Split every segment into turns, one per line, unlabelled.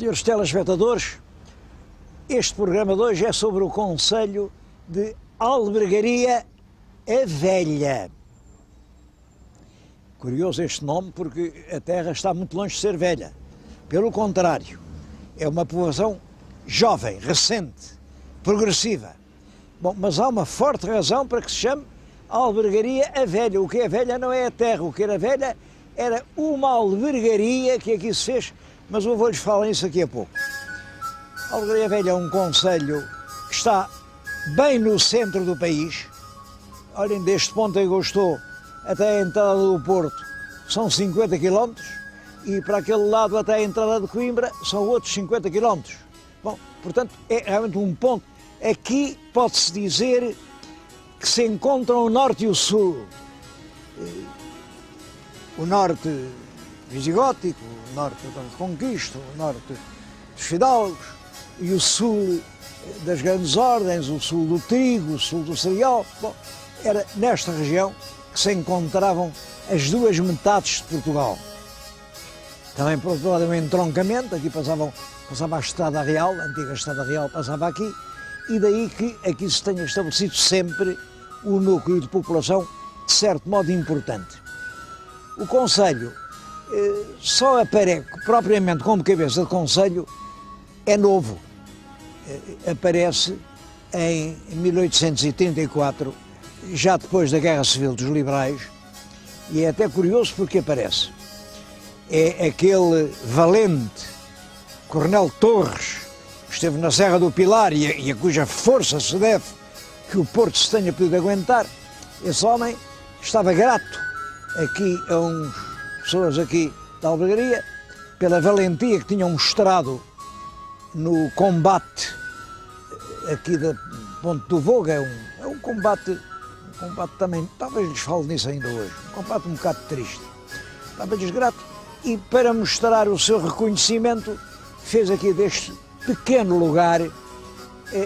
Senhores telespectadores, este programa de hoje é sobre o concelho de Albergaria a Velha. Curioso este nome porque a terra está muito longe de ser velha. Pelo contrário, é uma povoação jovem, recente, progressiva. Bom, mas há uma forte razão para que se chame Albergaria a Velha. O que é velha não é a terra, o que era velha era uma albergaria que aqui se fez, mas eu vou-lhes falar nisso daqui a pouco. A Albergaria Velha é um concelho que está bem no centro do país. Olhem, deste ponto em que eu estou até a entrada do Porto são 50 km e para aquele lado até a entrada de Coimbra são outros 50 km. Bom, portanto, é realmente um ponto. Aqui pode-se dizer que se encontram o norte e o sul. O norte visigótico, o norte da Conquista, o norte dos fidalgos e o sul das grandes ordens, o sul do trigo, o sul do cereal. Bom, era nesta região que se encontravam as duas metades de Portugal. Também por outro lado um entroncamento, aqui passava a Estrada Real, a antiga Estrada Real passava aqui, e daí que aqui se tenha estabelecido sempre o núcleo de população de certo modo importante. O concelho só aparece propriamente como cabeça de concelho, é novo, aparece em 1834, já depois da Guerra Civil dos Liberais, e é até curioso porque aparece. É aquele valente Coronel Torres, que esteve na Serra do Pilar e a cuja força se deve que o Porto se tenha podido aguentar. Esse homem estava grato aqui a umas pessoas aqui da Albergaria pela valentia que tinham mostrado no combate aqui da Ponte do Voga. É um combate também, talvez lhes fale nisso ainda hoje, um combate um bocado triste. Estava-lhes grato e para mostrar o seu reconhecimento fez aqui deste pequeno lugar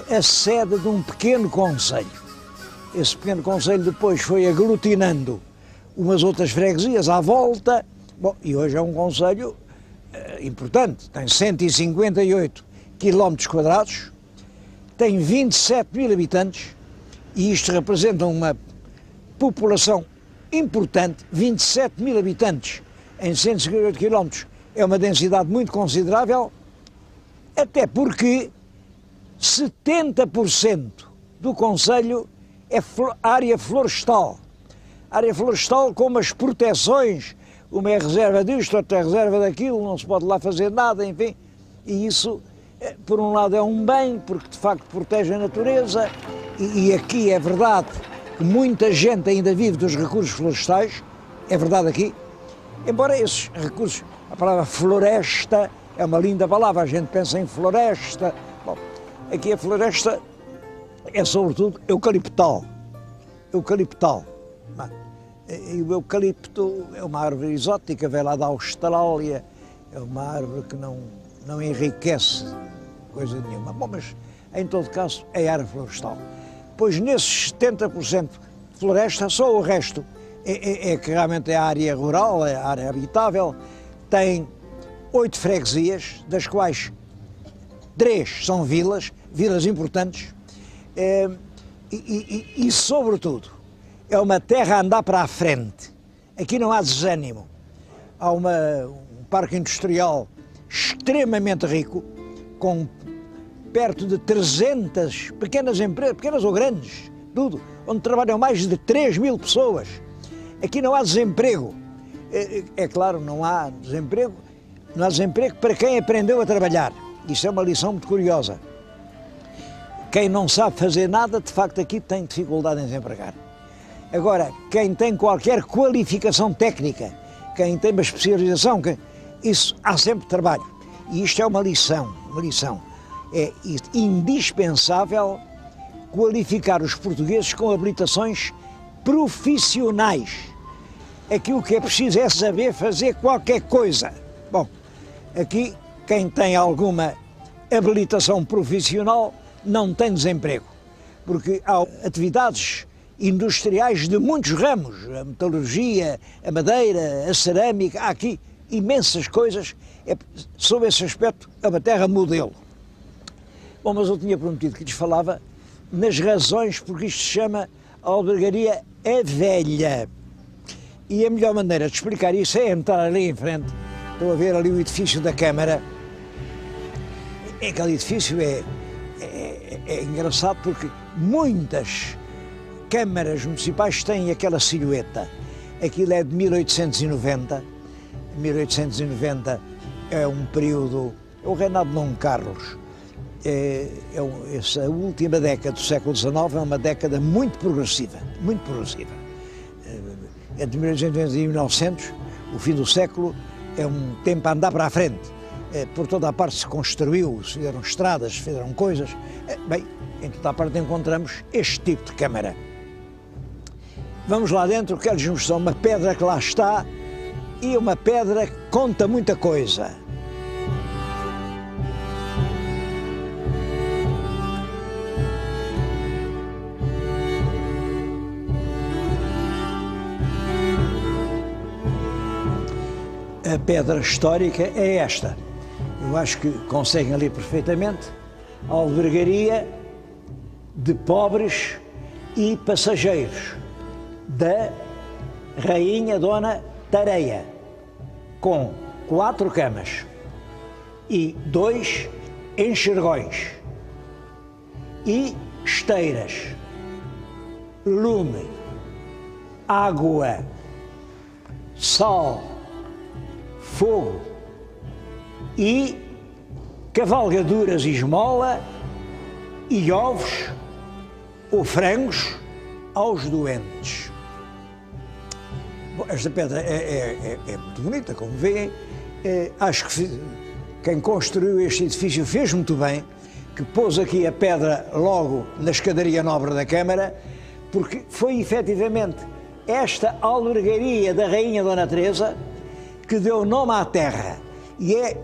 a sede de um pequeno concelho. Esse pequeno concelho depois foi aglutinando umas outras freguesias à volta. Bom, e hoje é um concelho importante, tem 158 km², tem 27 mil habitantes e isto representa uma população importante. 27 mil habitantes em 158 km é uma densidade muito considerável, até porque 70% do concelho é área florestal. Área florestal com umas proteções, uma é reserva disto, outra é reserva daquilo, não se pode lá fazer nada, enfim. E isso, por um lado, é um bem, porque de facto protege a natureza, e aqui é verdade que muita gente ainda vive dos recursos florestais, é verdade aqui, embora esses recursos, a palavra floresta é uma linda palavra, a gente pensa em floresta. Bom, aqui a floresta é sobretudo eucaliptal. E o eucalipto é uma árvore exótica, vem lá da Austrália, é uma árvore que não enriquece coisa nenhuma. Bom, mas em todo caso é área florestal. Pois nesses 70% de floresta, só o resto é que realmente é área rural, é área habitável. Tem 8 freguesias, das quais 3 são vilas importantes, e sobretudo é uma terra a andar para a frente. Aqui não há desânimo. Há um parque industrial extremamente rico, com perto de 300 pequenas empresas, pequenas ou grandes, tudo, onde trabalham mais de 3 mil pessoas. Aqui não há desemprego. É claro, não há desemprego para quem aprendeu a trabalhar. Isso é uma lição muito curiosa. Quem não sabe fazer nada, de facto, aqui tem dificuldade em desempregar. Agora, quem tem qualquer qualificação técnica, quem tem uma especialização, isso há sempre trabalho. E isto é uma lição. É indispensável qualificar os portugueses com habilitações profissionais. Aqui o que é preciso é saber fazer qualquer coisa. Bom, aqui quem tem alguma habilitação profissional não tem desemprego, porque há atividades industriais de muitos ramos, a metalurgia, a madeira, a cerâmica, há aqui imensas coisas sob esse aspecto, é uma terra modelo. Bom, mas eu tinha prometido que lhes falava nas razões porque isto se chama Albergaria a Velha. E a melhor maneira de explicar isso é entrar ali em frente. Estão a ver ali o edifício da Câmara. Aquele edifício é engraçado porque muitas câmaras municipais têm aquela silhueta. Aquilo é de 1890. 1890 é um período, é o reinado de Dom Carlos. Essa última década do século XIX é uma década muito progressiva, muito progressiva. Entre 1890 e 1900, o fim do século, é um tempo a andar para a frente. Por toda a parte se construiu, se fizeram estradas, se fizeram coisas. Bem, em toda a parte encontramos este tipo de câmara. Vamos lá dentro, quero-lhes mostrar uma pedra que lá está e uma pedra que conta muita coisa. A pedra histórica é esta. Eu acho que conseguem ler perfeitamente. A albergaria de pobres e passageiros da Rainha Dona Tareia, com 4 camas e 2 enxergões e esteiras, lume, água, sal, fogo e cavalgaduras e esmola e ovos ou frangos aos doentes. Bom, esta pedra é muito bonita, como veem. Acho que quem construiu este edifício fez muito bem, que pôs aqui a pedra logo na escadaria nobre da Câmara, porque foi efetivamente esta albergaria da Rainha Dona Teresa que deu nome à terra e é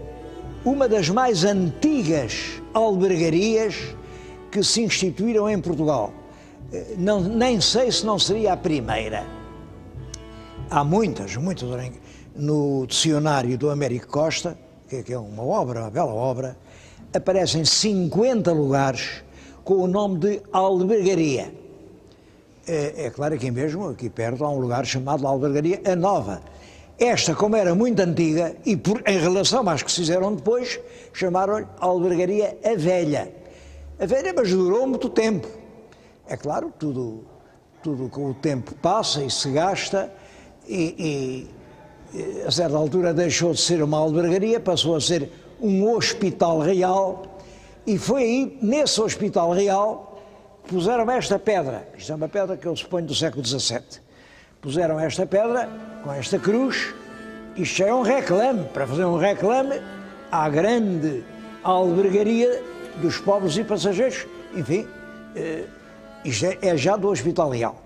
uma das mais antigas albergarias que se instituíram em Portugal. Nem sei se não seria a primeira. Há muitas. No dicionário do Américo Costa, que é uma bela obra, aparecem 50 lugares com o nome de albergaria. É claro que aqui perto, há um lugar chamado Albergaria a Nova. Esta, como era muito antiga, e em relação às que se fizeram depois, chamaram-lhe Albergaria a Velha. A Velha, mas durou muito tempo. É claro, tudo com o tempo passa e se gasta, e a certa altura deixou de ser uma albergaria, passou a ser um hospital real, e foi aí, nesse hospital real, que puseram esta pedra. Isto é uma pedra que eu suponho do século XVII. Puseram esta pedra com esta cruz. Isto já é um reclame, para fazer um reclame à grande albergaria dos pobres e passageiros. Enfim, isto é já do Hospital Real.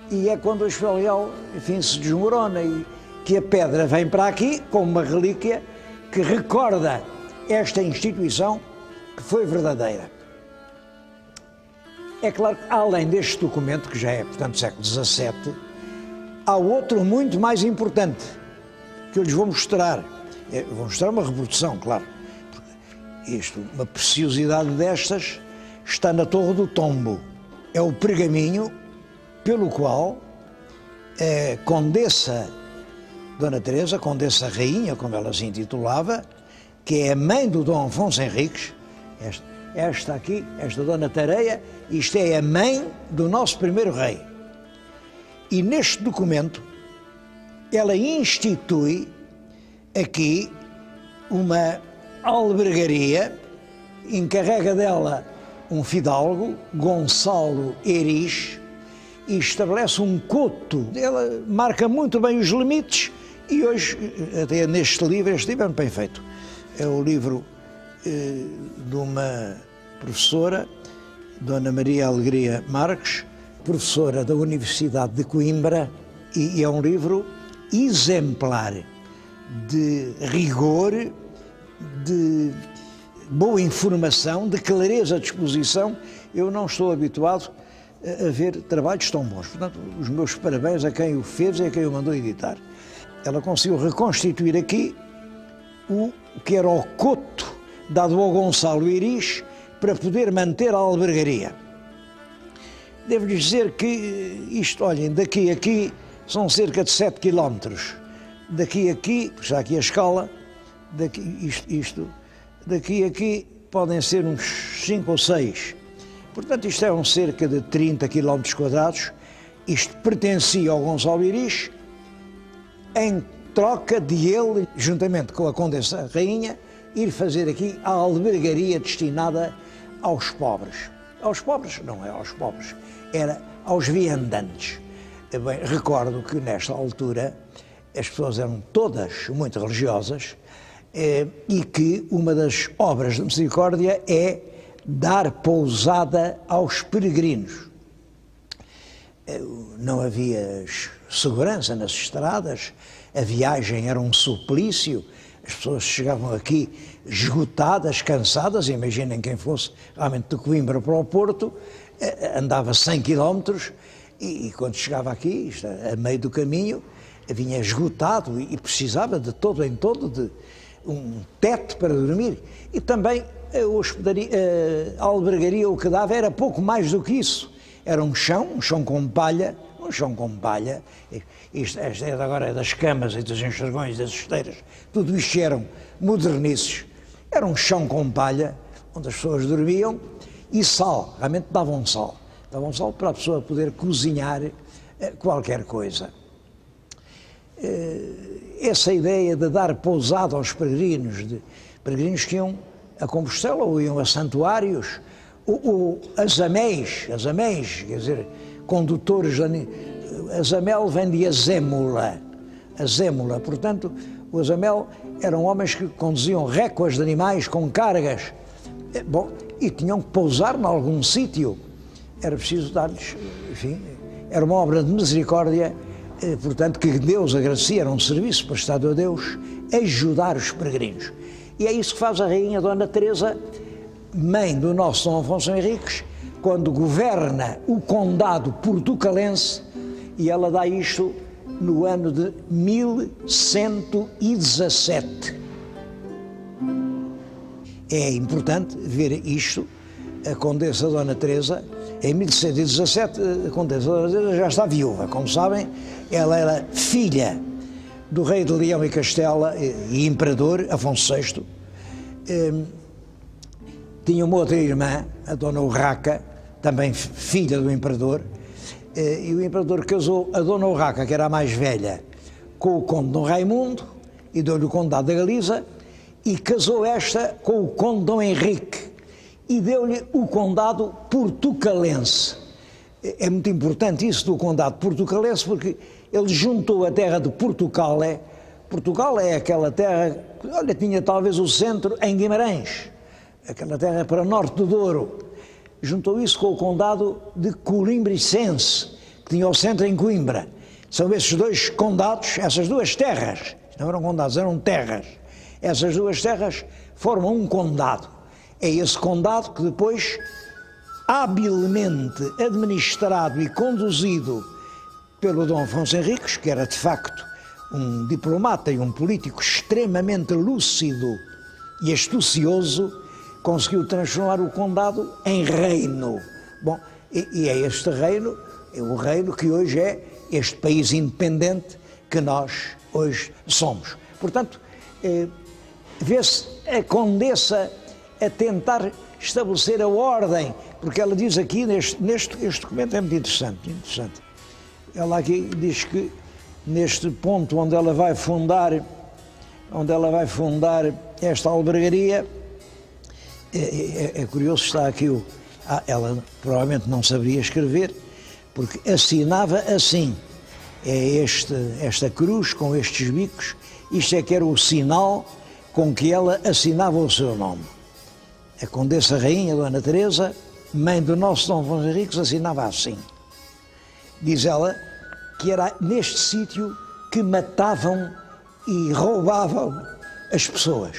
E é quando o Hospital Real, enfim, se desmorona e que a pedra vem para aqui como uma relíquia que recorda esta instituição que foi verdadeira. É claro que, além deste documento, que já é, portanto, do século XVII, há outro muito mais importante, que eu lhes vou mostrar. Vou mostrar uma reprodução, claro. Uma preciosidade destas está na Torre do Tombo. É o pergaminho pelo qual a Condessa Dona Teresa, Condessa Rainha, como ela se intitulava, que é a mãe do Dom Afonso Henriques, esta aqui, esta Dona Tareia, isto é a mãe do nosso primeiro rei. E neste documento, ela institui aqui uma albergaria, encarrega dela um fidalgo, Gonçalo Eris, e estabelece um coto. Ela marca muito bem os limites e hoje, até neste livro, este livro é muito bem feito. É o livro de uma professora, Dona Maria Alegria Marques, professora da Universidade de Coimbra, e é um livro exemplar de rigor, de boa informação, de clareza de exposição. Eu não estou habituado a ver trabalhos tão bons. Portanto, os meus parabéns a quem o fez e a quem o mandou editar. Ela conseguiu reconstituir aqui o que era o coto dado ao Gonçalo Iris para poder manter a albergaria. Devo-lhes dizer que isto, olhem, daqui a aqui são cerca de 7 quilómetros. Daqui a aqui, está aqui a escala, daqui a aqui podem ser uns 5 ou 6. Portanto, isto é cerca de 30 quilómetros quadrados. Isto pertencia ao Gonçalo Iris, em troca de ele, juntamente com a Condessa Rainha, ir fazer aqui a albergaria destinada aos pobres. Aos pobres? Não é aos pobres, era aos viandantes. Bem, recordo que nesta altura as pessoas eram todas muito religiosas e que uma das obras de misericórdia é dar pousada aos peregrinos. Não havia segurança nas estradas, a viagem era um suplício, as pessoas chegavam aqui esgotadas, cansadas. Imaginem quem fosse realmente de Coimbra para o Porto, andava 100 quilómetros e quando chegava aqui, a meio do caminho, vinha esgotado e precisava de todo em todo de um teto para dormir. E também a albergaria o que dava era pouco mais do que isso. Era um chão com palha, esta agora é das camas e dos enxergões, das esteiras, tudo isto eram modernices. Era um chão com palha, onde as pessoas dormiam, e sal, realmente davam sal para a pessoa poder cozinhar qualquer coisa. Essa ideia de dar pousada aos peregrinos que iam a Compostela ou iam a santuários, as améis, quer dizer, condutores, azamel vem de azémula, portanto, o azamel eram homens que conduziam récuas de animais com cargas, e tinham que pousar em algum sítio, era preciso dar-lhes, enfim, era uma obra de misericórdia, portanto, que Deus agradecia, era um serviço prestado a Deus, ajudar os peregrinos. E é isso que faz a Rainha Dona Teresa, mãe do nosso Dom Afonso Henriques, quando governa o condado portucalense, e ela dá isto no ano de 1117. É importante ver isto, a Condessa Dona Teresa, em 1117, a Condessa Dona Teresa já está viúva, como sabem, ela era filha do rei de Leão e Castela e imperador Afonso VI, tinha uma outra irmã, a Dona Urraca, também filha do imperador, e o imperador casou a Dona Urraca, que era a mais velha, com o conde Dom Raimundo, e deu-lhe o condado da Galiza, e casou esta com o conde Dom Henrique, e deu-lhe o condado portucalense. É muito importante isso do condado portucalense, porque ele juntou a terra de Portugal. Portugal é aquela terra, olha, tinha talvez o centro em Guimarães, aquela terra para norte do Douro. Juntou isso com o condado de Colimbricense, que tinha o centro em Coimbra. São esses dois condados, essas duas terras, não eram condados, eram terras. Essas duas terras formam um condado. É esse condado que depois, habilmente administrado e conduzido pelo Dom Afonso Henriques, que era de facto um diplomata e um político extremamente lúcido e astucioso, conseguiu transformar o condado em reino. Bom, e é este reino, é o reino que hoje é este país independente que nós hoje somos. Portanto, vê-se a Condessa a tentar estabelecer a ordem, porque ela diz aqui, este documento é muito interessante. Ela aqui diz que neste ponto onde ela vai fundar esta albergaria, é curioso, está aqui ela provavelmente não saberia escrever, porque assinava assim, esta cruz com estes bicos, isto é que era o sinal com que ela assinava o seu nome. A Condessa Rainha Dona Teresa, mãe do nosso Dom Afonso Henriques, assinava assim. Diz ela que era neste sítio que matavam e roubavam as pessoas.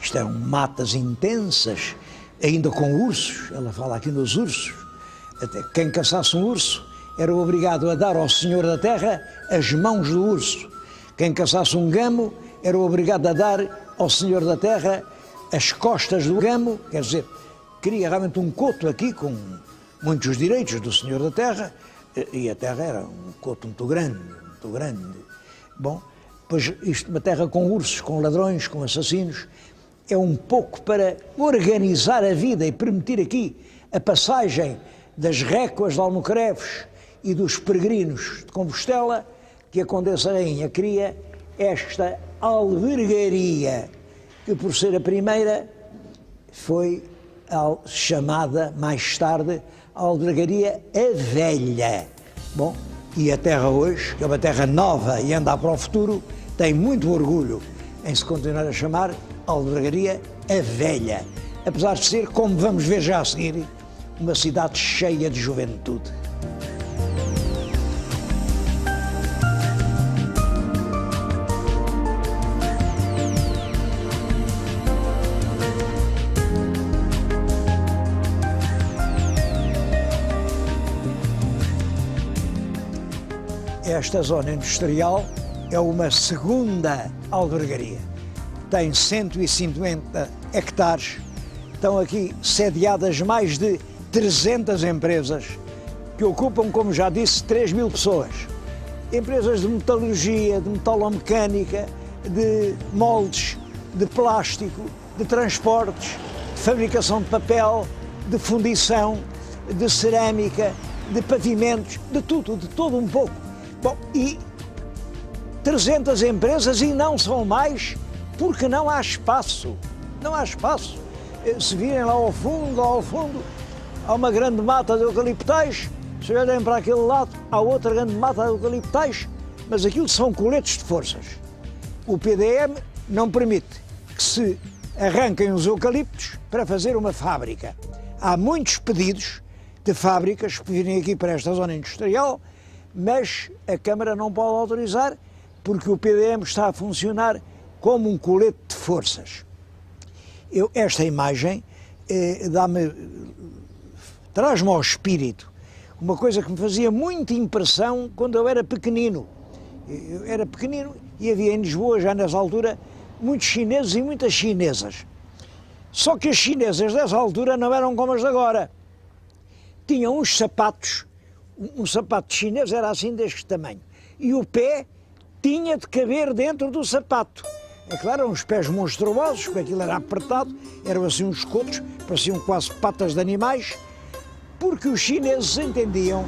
Isto eram matas intensas, ainda com ursos, ela fala aqui nos ursos. Até quem caçasse um urso era obrigado a dar ao senhor da terra as mãos do urso. Quem caçasse um gamo era obrigado a dar ao senhor da terra as costas do gamo, quer dizer, queria realmente um coto aqui com muitos direitos do senhor da terra, e a terra era um coto muito grande, muito grande. Bom, pois isto, uma terra com ursos, com ladrões, com assassinos, é um pouco para organizar a vida e permitir aqui a passagem das récuas de Almocreves e dos peregrinos de Compostela, que a Condessa Rainha cria esta albergaria, que por ser a primeira foi chamada mais tarde Albergaria a Velha. Bom, e a terra hoje, que é uma terra nova e anda para o futuro, tem muito orgulho em se continuar a chamar Albergaria a Velha, apesar de ser, como vamos ver já a seguir, uma cidade cheia de juventude. Esta zona industrial é uma segunda albergaria. Tem 150 hectares, estão aqui sediadas mais de 300 empresas que ocupam, como já disse, 3.000 pessoas. Empresas de metalurgia, de metalomecânica, de moldes, de plástico, de transportes, de fabricação de papel, de fundição, de cerâmica, de pavimentos, de tudo, de todo um pouco. Bom, e 300 empresas e não são mais, porque não há espaço. Não há espaço. Se virem lá ao fundo, há uma grande mata de eucaliptais. Se olharem para aquele lado, há outra grande mata de eucaliptais, mas aquilo são coletes de forças. O PDM não permite que se arranquem os eucaliptos para fazer uma fábrica. Há muitos pedidos de fábricas que virem aqui para esta zona industrial, mas a Câmara não pode autorizar porque o PDM está a funcionar como um colete de forças. Esta imagem traz-me ao espírito uma coisa que me fazia muita impressão quando eu era pequenino. Eu era pequenino e havia em Lisboa, já nessa altura, muitos chineses e muitas chinesas. Só que as chinesas dessa altura não eram como as de agora. Tinham uns sapatos, um sapato chinês era assim deste tamanho, e o pé tinha de caber dentro do sapato. É claro, eram uns pés monstruosos, porque aquilo era apertado, eram assim uns cotos, pareciam quase patas de animais, porque os chineses entendiam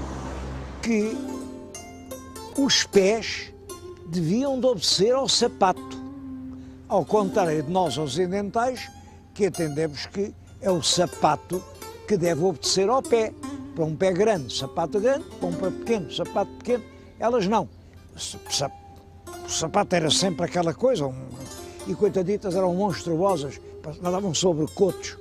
que os pés deviam de obedecer ao sapato, ao contrário de nós ocidentais, que entendemos que é o sapato que deve obedecer ao pé. Para um pé grande, sapato grande, para um pé pequeno, sapato pequeno. Elas não. O sapato era sempre aquela coisa, e coitaditas eram monstruosas, andavam sobre cotos.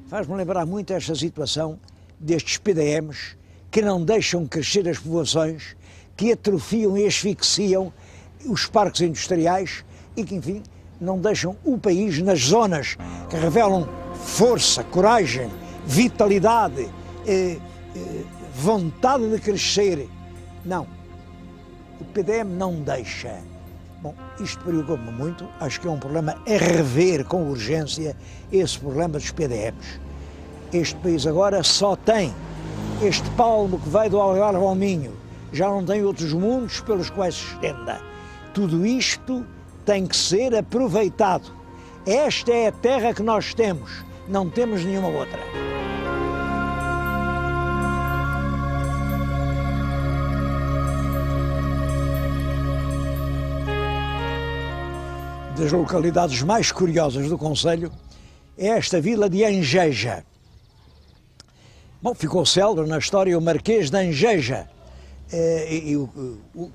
Faz-me lembrar muito esta situação destes PDMs que não deixam crescer as povoações, que atrofiam e asfixiam os parques industriais e que, enfim, não deixam o país nas zonas que revelam força, coragem, vitalidade, vontade de crescer. Não, o PDM não deixa. Bom, isto preocupa-me muito, acho que é um problema a rever com urgência, esse problema dos PDMs. Este país agora só tem este palmo que vai do Algarve ao Minho, já não tem outros mundos pelos quais se estenda. Tudo isto tem que ser aproveitado. Esta é a terra que nós temos, não temos nenhuma outra. Das localidades mais curiosas do concelho é esta vila de Angeja. Bom, ficou célebre na história o Marquês de Angeja.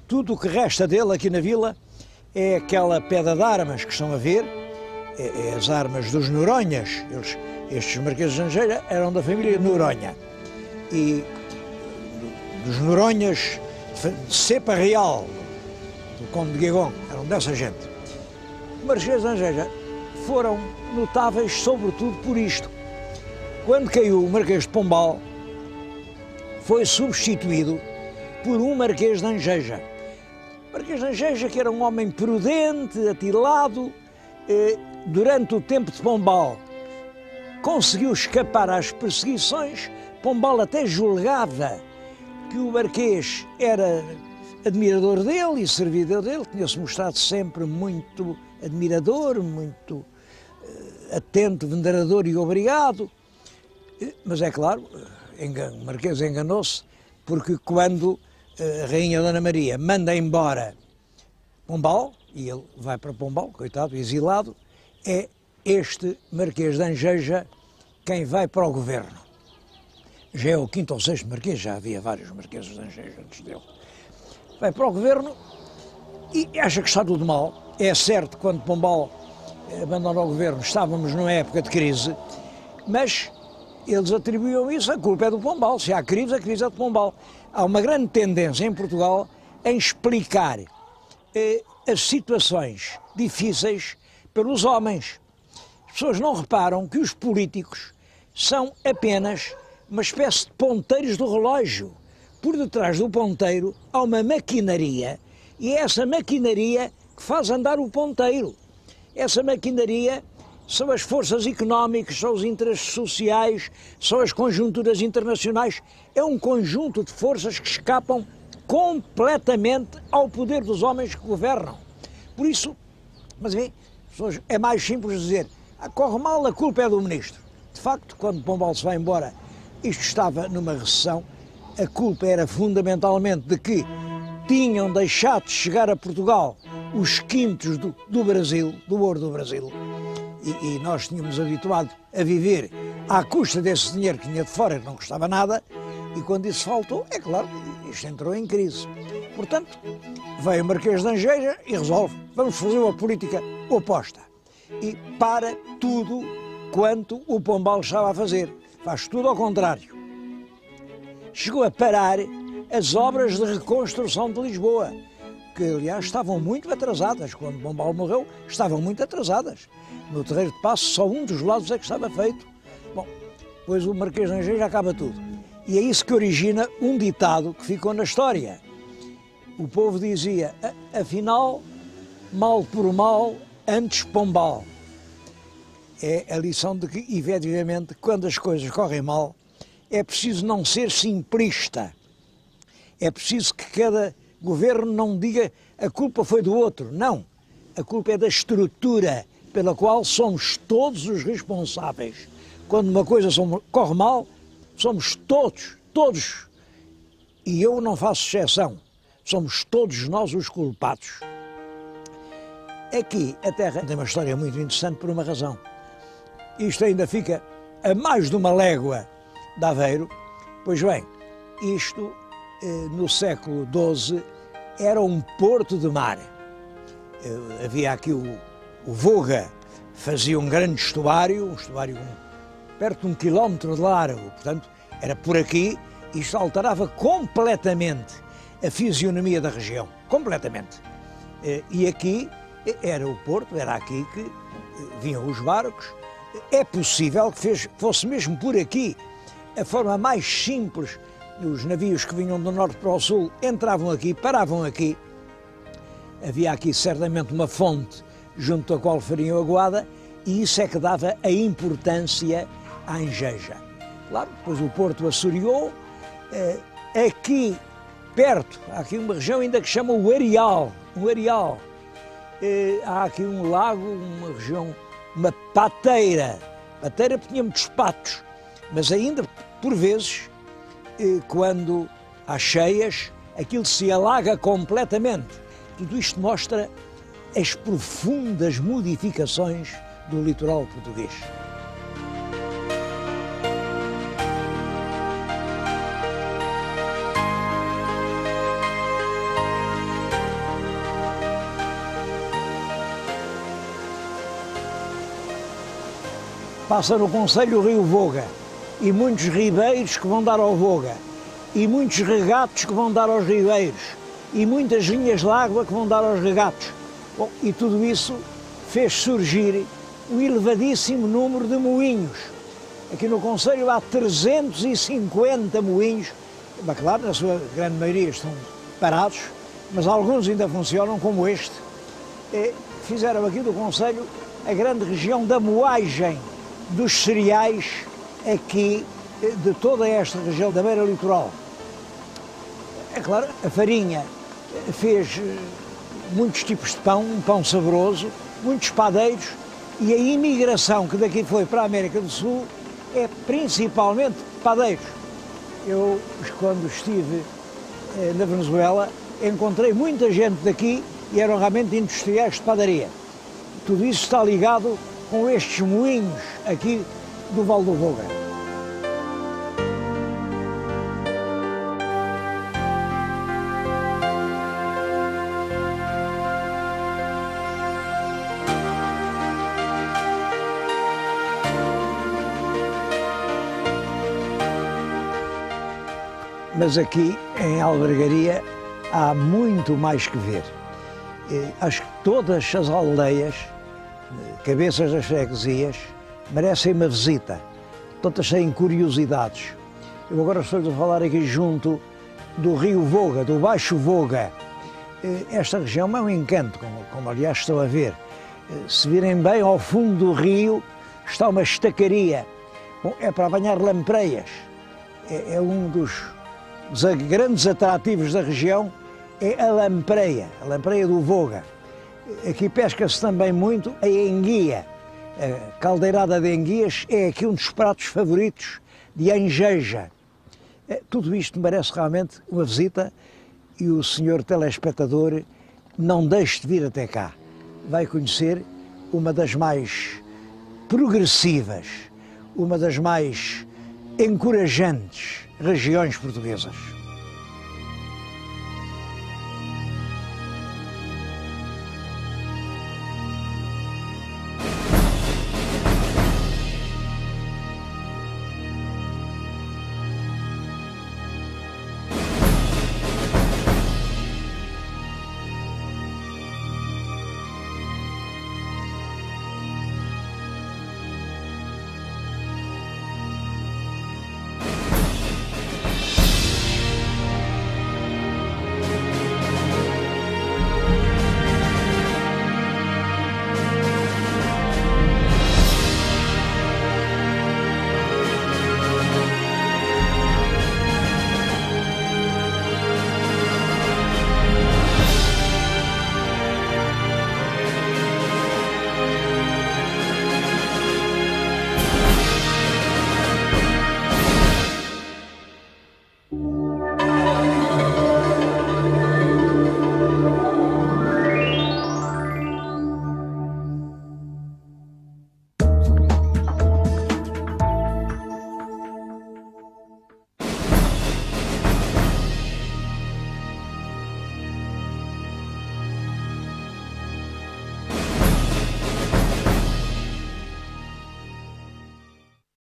Tudo o que resta dele aqui na vila é aquela pedra de armas que estão a ver, é as armas dos Noronhas. Estes Marqueses de Angeja eram da família de Noronha. E dos Noronhas, de cepa real, do Conde de Guigon, eram dessa gente. Os Marqueses de Angeja foram notáveis sobretudo por isto. Quando caiu o Marquês de Pombal, foi substituído por um Marquês de Angeja. Marquês de Angeja, que era um homem prudente, atilado, durante o tempo de Pombal, conseguiu escapar às perseguições. Pombal até julgava que o Marquês era admirador dele e servidor dele, tinha-se mostrado sempre muito admirador, muito atento, venerador e obrigado. Mas é claro, o Marquês enganou-se, porque quando a Rainha Dona Maria manda embora Pombal, e ele vai para Pombal, coitado, exilado, é este Marquês de Angeja quem vai para o governo. Já é o quinto ou sexto Marquês, já havia vários Marqueses de Angeja antes dele. Vai para o governo e acha que está tudo mal. É certo que quando Pombal abandona o governo estávamos numa época de crise, mas eles atribuíam isso, a culpa é do Pombal. Se há crise, a crise é do Pombal. Há uma grande tendência em Portugal em explicar as situações difíceis pelos homens. As pessoas não reparam que os políticos são apenas uma espécie de ponteiros do relógio. Por detrás do ponteiro há uma maquinaria e é essa maquinaria que faz andar o ponteiro. Essa maquinaria são as forças económicas, são os interesses sociais, são as conjunturas internacionais. É um conjunto de forças que escapam completamente ao poder dos homens que governam. Por isso, mas enfim, é mais simples dizer, corre mal, a culpa é do ministro. De facto, quando Pombal se vai embora, isto estava numa recessão, a culpa era fundamentalmente de que tinham deixado de chegar a Portugal os quintos do Brasil, do ouro do Brasil, e nós tínhamos habituado a viver à custa desse dinheiro que vinha de fora, que não custava nada, e quando isso faltou, é claro, isto entrou em crise. Portanto, veio o Marquês de Angeja e resolve, vamos fazer uma política oposta. E para tudo quanto o Pombal estava a fazer. Faz tudo ao contrário. Chegou a parar as obras de reconstrução de Lisboa, que aliás estavam muito atrasadas. Quando Pombal morreu, estavam muito atrasadas. No Terreiro de Paço, só um dos lados é que estava feito. Bom, depois o Marquês de Angeja acaba tudo. E é isso que origina um ditado que ficou na história. O povo dizia, afinal, mal por mal, antes Pombal. É a lição de que, efetivamente, quando as coisas correm mal, é preciso não ser simplista. É preciso que cada governo não diga a culpa foi do outro. Não. A culpa é da estrutura pela qual somos todos os responsáveis. Quando uma coisa corre mal, somos todos, e eu não faço exceção, somos todos nós os culpados. Aqui a Terra tem uma história muito interessante por uma razão. Isto ainda fica a mais de uma légua de Aveiro. Pois bem, isto no século XII era um porto de mar. Havia aqui o Voga, fazia um grande estuário, perto de 1 quilómetro de largo, portanto era por aqui. Isto alterava completamente a fisionomia da região, completamente. E aqui era o porto, era aqui que vinham os barcos. É possível que fosse mesmo por aqui a forma mais simples. Os navios que vinham do norte para o sul entravam aqui, paravam aqui. Havia aqui certamente uma fonte junto à qual fariam aguada e isso é que dava a importância à Angeja. Claro, depois o porto assoreou. Aqui perto, há aqui uma região ainda que chama o Areal, há aqui um lago, uma região, uma pateira porque tinha muitos patos, mas ainda por vezes, quando há cheias, aquilo se alaga completamente. Tudo isto mostra as profundas modificações do litoral português. Passa no concelho o rio Voga e muitos ribeiros que vão dar ao Voga e muitos regatos que vão dar aos ribeiros e muitas linhas de água que vão dar aos regatos. Bom, e tudo isso fez surgir um elevadíssimo número de moinhos. Aqui no concelho há 350 moinhos, mas claro, na sua grande maioria estão parados, mas alguns ainda funcionam, como este. Fizeram aqui do concelho a grande região da moagem dos cereais aqui de toda esta região da beira litoral. É claro, a farinha fez muitos tipos de pão, um pão saboroso, muitos padeiros, e a imigração que daqui foi para a América do Sul é principalmente padeiros. Eu, quando estive na Venezuela, encontrei muita gente daqui e eram realmente industriais de padaria. Tudo isso está ligado com estes moinhos aqui do Vale do Voga. Mas aqui em Albergaria há muito mais que ver. Acho que todas as aldeias, cabeças das freguesias, merecem uma visita. Todas têm curiosidades. Eu agora estou a falar aqui junto do Rio Voga, do Baixo Voga. Esta região é um encanto, como aliás estão a ver. Se virem bem ao fundo do rio está uma estacaria. Bom, é para apanhar lampreias. É um dos grandes atrativos da região, é a lampreia do Voga. Aqui pesca-se também muito a enguia. A caldeirada de enguias é aqui um dos pratos favoritos de Angeja. Tudo isto merece realmente uma visita e o senhor telespectador não deixe de vir até cá. Vai conhecer uma das mais progressivas, uma das mais encorajantes regiões portuguesas.